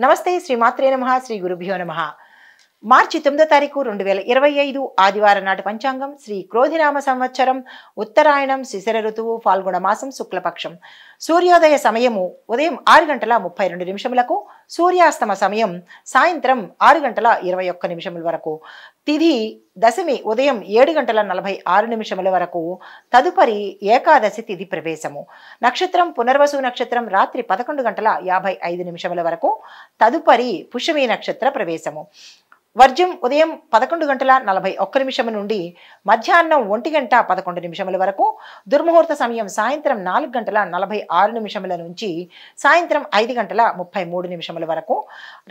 నమస్తే శ్రీమాత్రే నమః శ్రీ గురుభ్యో నమః మార్చి 9వ తారీఖు 2025 ఆదివారం నాటి పంచాంగం శ్రీ క్రోధినామ సంవత్సరం ఉత్తరాయణం శిశిర ఋతువు ఫాల్గుణ మాసం శుక్లపక్షం సూర్యోదయ సమయము ఉదయం 6:32 సూర్యాస్తమ సమయం సాయంత్రం 6:21 వరకు తిథి దశమి ఉదయం 7:46 వరకు తదుపరి ఏకాదశి తిథి ప్రవేశము నక్షత్రం పునర్వసు నక్షత్రం రాత్రి 11:55 వరకు తదుపరి పుష్యమి నక్షత్ర ప్రవేశము వర్జం ఉదయం 11:41 నుండి మధ్యాహ్నం 1:11 వరకు దుర్ముహూర్త సమయం సాయంత్రం 4:46 నుంచి సాయంత్రం 5:33 వరకు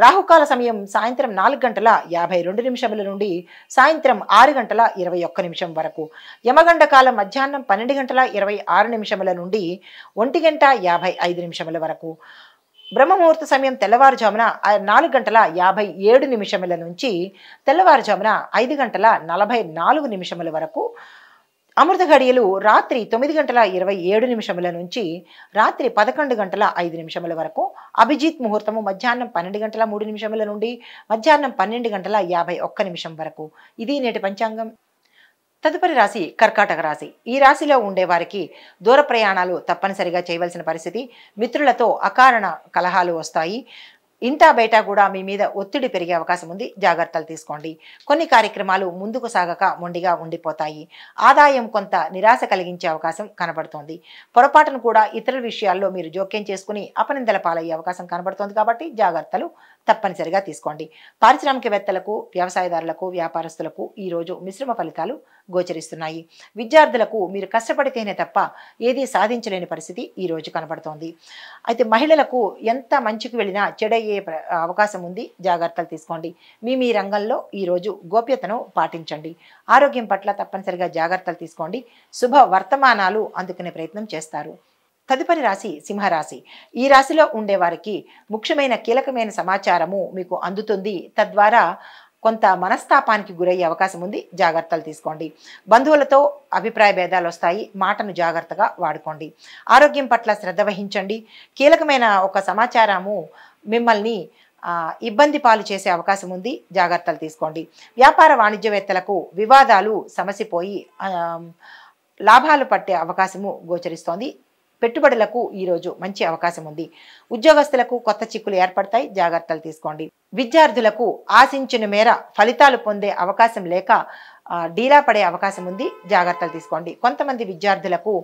రాహుకాల సమయం సాయంత్రం 4:52 నుండి సాయంత్రం 6:21 వరకు యమగండ కాలం మధ్యాహ్నం 12:26 నుండి 1:55 వరకు బ్రహ్మముహూర్త సమయం తెల్లవారుజామున 4:57 నుంచి తెల్లవారుజామున 5:44 వరకు అమృత ఘడియలు రాత్రి 9:27 నుంచి రాత్రి 11:05 వరకు అభిజిత్ ముహూర్తము మధ్యాహ్నం 12:03 నుండి మధ్యాహ్నం 12:51 వరకు ఇది నేటి పంచాంగం. తదుపరి రాశి కర్కాటక రాశి. ఈ రాశిలో ఉండే వారికి దూర ప్రయాణాలు తప్పనిసరిగా చేయవలసిన పరిస్థితి. మిత్రులతో అకారణ కలహాలు వస్తాయి. ఇంటా బయట కూడా మీ మీద ఒత్తిడి పెరిగే అవకాశం ఉంది, జాగ్రత్తలు తీసుకోండి. కొన్ని కార్యక్రమాలు ముందుకు సాగక మొండిగా ఉండిపోతాయి. ఆదాయం కొంత నిరాశ కలిగించే అవకాశం కనబడుతోంది. పొరపాటును కూడా ఇతరుల విషయాల్లో మీరు జోక్యం చేసుకుని అపనిందల పాలయ్యే అవకాశం కనబడుతోంది కాబట్టి జాగ్రత్తలు తప్పనిసరిగా తీసుకోండి. పారిశ్రామికవేత్తలకు, వ్యవసాయదారులకు, వ్యాపారస్తులకు ఈరోజు మిశ్రమ ఫలితాలు గోచరిస్తున్నాయి. విద్యార్థులకు మీరు కష్టపడితేనే తప్ప ఏదీ సాధించలేని పరిస్థితి ఈరోజు కనబడుతోంది. అయితే మహిళలకు ఎంత మంచికి వెళ్ళినా చెడయ్యే అవకాశం ఉంది, జాగ్రత్తలు తీసుకోండి. మీ రంగంలో ఈరోజు గోప్యతను పాటించండి. ఆరోగ్యం పట్ల తప్పనిసరిగా జాగ్రత్తలు తీసుకోండి. శుభ వర్తమానాలు అందుకునే ప్రయత్నం చేస్తారు. తదుపరి రాశి సింహరాశి. ఈ రాశిలో ఉండేవారికి ముఖ్యమైన కీలకమైన సమాచారము మీకు అందుతుంది. తద్వారా కొంత మనస్తాపానికి గురయ్యే అవకాశం ఉంది, జాగ్రత్తలు తీసుకోండి. బంధువులతో అభిప్రాయ భేదాలు వస్తాయి, మాటను జాగ్రత్తగా వాడుకోండి. ఆరోగ్యం పట్ల శ్రద్ధ వహించండి. కీలకమైన ఒక సమాచారము మిమ్మల్ని ఇబ్బంది పాలు చేసే అవకాశం ఉంది, జాగ్రత్తలు తీసుకోండి. వ్యాపార వాణిజ్యవేత్తలకు వివాదాలు సమసిపోయి లాభాలు పట్టే అవకాశము గోచరిస్తోంది. పెట్టుబడులకు ఈరోజు మంచి అవకాశం ఉంది. ఉద్యోగస్తులకు కొత్త చిక్కులు ఏర్పడతాయి, జాగ్రత్తలు తీసుకోండి. విద్యార్థులకు ఆశించిన మేర ఫలితాలు పొందే అవకాశం లేక డీలా పడే అవకాశం ఉంది, జాగ్రత్తలు తీసుకోండి. కొంతమంది విద్యార్థులకు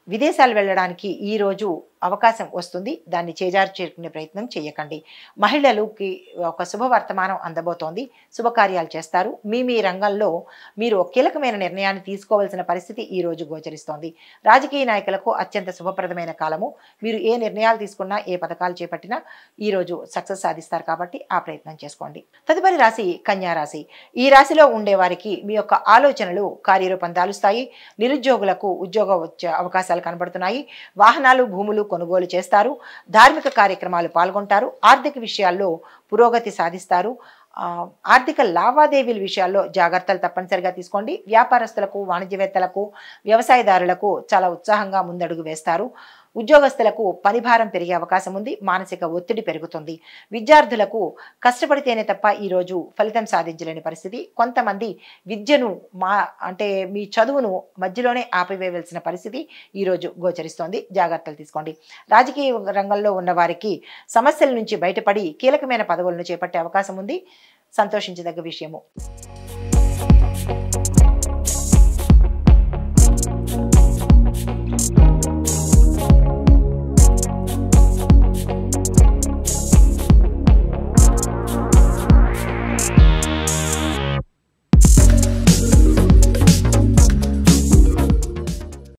విదేశాలు వెళ్ళడానికి ఈరోజు అవకాశం వస్తుంది, దాన్ని చేజార్చుకునే ప్రయత్నం చేయకండి. మహిళలకి ఒక శుభవర్తమానం అందబోతోంది, శుభకార్యాలు చేస్తారు. మీ రంగంలో మీరు ఒక కీలకమైన నిర్ణయాన్ని తీసుకోవాల్సిన పరిస్థితి ఈరోజు గోచరిస్తోంది. రాజకీయ నాయకులకు అత్యంత శుభప్రదమైన కాలము. మీరు ఏ నిర్ణయాలు తీసుకున్నా, ఏ పథకాలు చేపట్టినా ఈరోజు సక్సెస్ సాధిస్తారు కాబట్టి ఆ ప్రయత్నం చేసుకోండి. తదుపరి రాశి కన్యా రాశి. ఈ రాశిలో ఉండే వారికి మీ యొక్క ఆలోచనలు కార్యరూపం దాలుస్తాయి. నిరుద్యోగులకు ఉద్యోగ వచ్చే అవకాశాలు కనబడుతున్నాయి. వాహనాలు, భూములు కొనుగోలు చేస్తారు. ధార్మిక కార్యక్రమాలు పాల్గొంటారు. ఆర్థిక విషయాల్లో పురోగతి సాధిస్తారు. ఆర్థిక లావాదేవీల విషయాల్లో జాగ్రత్తలు తప్పనిసరిగా తీసుకోండి. వ్యాపారస్తులకు, వాణిజ్యవేత్తలకు, వ్యవసాయదారులకు చాలా ఉత్సాహంగా ముందడుగు వేస్తారు. ఉద్యోగస్తులకు పనిభారం పెరిగే అవకాశం ఉంది, మానసిక ఒత్తిడి పెరుగుతుంది. విద్యార్థులకు కష్టపడితేనే తప్ప ఈరోజు ఫలితం సాధించలేని పరిస్థితి. కొంతమంది విద్యను మీ చదువును మధ్యలోనే ఆపివేయవలసిన పరిస్థితి ఈరోజు గోచరిస్తోంది, జాగ్రత్తలు తీసుకోండి. రాజకీయ రంగంలో ఉన్న వారికి సమస్యల నుంచి బయటపడి కీలకమైన పదవులను చేపట్టే అవకాశం ఉంది, సంతోషించదగ్గ విషయము.